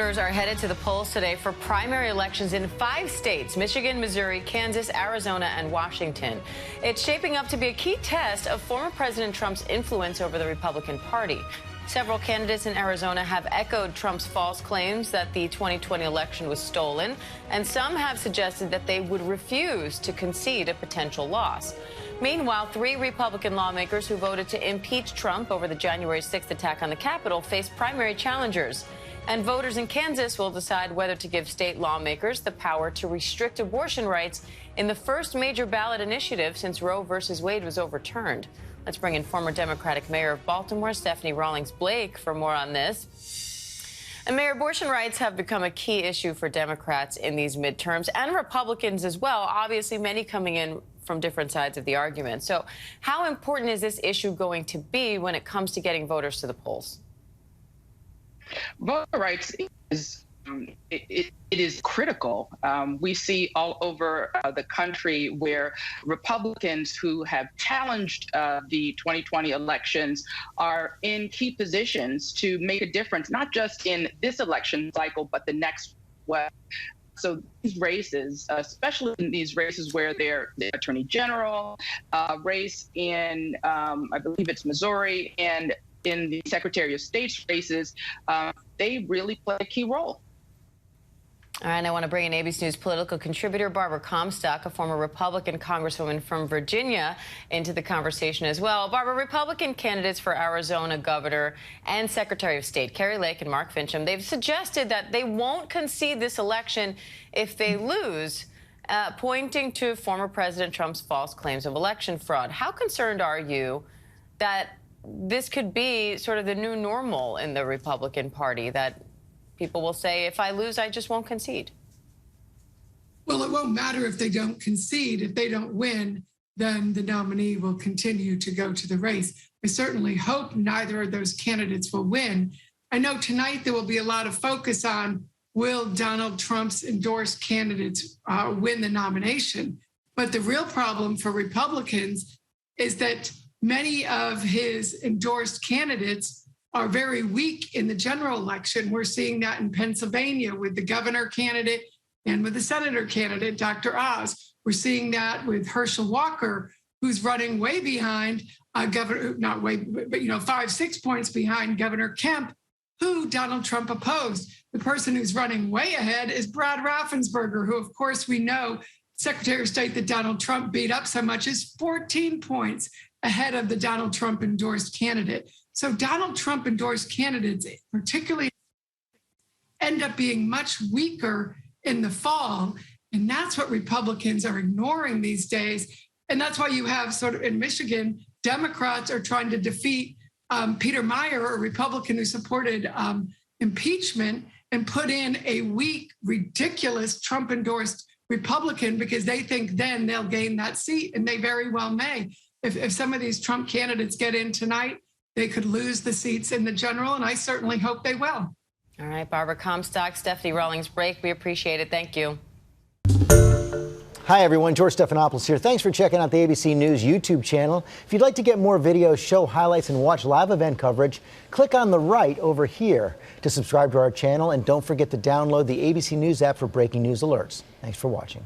voters are headed to the polls today for primary elections in 5 states: Michigan, Missouri, Kansas, Arizona, and Washington. It's shaping up to be a key test of former President Trump's influence over the Republican Party. Several candidates in Arizona have echoed Trump's false claims that the 2020 election was stolen, and some have suggested that they would refuse to concede a potential loss. Meanwhile, 3 Republican lawmakers who voted to impeach Trump over the January 6th attack on the Capitol face primary challengers. And voters in Kansas will decide whether to give state lawmakers the power to restrict abortion rights in the first major ballot initiative since Roe v. Wade was overturned. Let's bring in former Democratic Mayor of Baltimore, Stephanie Rawlings Blake, for more on this. And Mayor, abortion rights have become a key issue for Democrats in these midterms, and Republicans as well, obviously many coming in from different sides of the argument. So how important is this issue going to be when it comes to getting voters to the polls? Voter rights is it is critical. We see all over the country where Republicans who have challenged the 2020 elections are in key positions to make a difference, not just in this election cycle, but the next one. So these races, especially in these races where they're the Attorney General race in, I believe it's Missouri, and in the Secretary of State's races, they really play a key role. All right, I want to bring in ABC News political contributor Barbara Comstock, a former Republican congresswoman from Virginia, into the conversation as well. Barbara, Republican candidates for Arizona governor and Secretary of State, Kari Lake and Mark Finchem, they've suggested that they won't concede this election if they lose, pointing to former President Trump's false claims of election fraud. How concerned are you that this could be sort of the new normal in the Republican Party, that people will say, if I lose, I just won't concede? Well, it won't matter if they don't concede. If they don't win, then the nominee will continue to go to the race. I certainly hope neither of those candidates will win. I know tonight there will be a lot of focus on, will Donald Trump's endorsed candidates win the nomination? But the real problem for Republicans is that many of his endorsed candidates are very weak in the general election. We're seeing that in Pennsylvania with the governor candidate and with the senator candidate, Dr. Oz. We're seeing that with Herschel Walker, who's running way behind not way, but 5-6 points behind Governor Kemp, who Donald Trump opposed. The person who's running way ahead is Brad Raffensperger, who, of course, we know Secretary of State that Donald Trump beat up so much is 14 points ahead of the Donald Trump endorsed candidate. So Donald Trump endorsed candidates, particularly, end up being much weaker in the fall. And that's what Republicans are ignoring these days. And that's why you have sort of in Michigan, Democrats are trying to defeat Peter Meyer, a Republican who supported impeachment, and put in a weak, ridiculous Trump endorsed Republican because they think then they'll gain that seat, and they very well may. If some of these Trump candidates get in tonight, they could lose the seats in the general, and I certainly hope they will. All right, Barbara Comstock, Stephanie Rawlings Blake, we appreciate it. Thank you. Hi, everyone. George Stephanopoulos here. Thanks for checking out the ABC News YouTube channel. If you'd like to get more videos, show highlights, and watch live event coverage, click on the right over here to subscribe to our channel. And don't forget to download the ABC News app for breaking news alerts. Thanks for watching.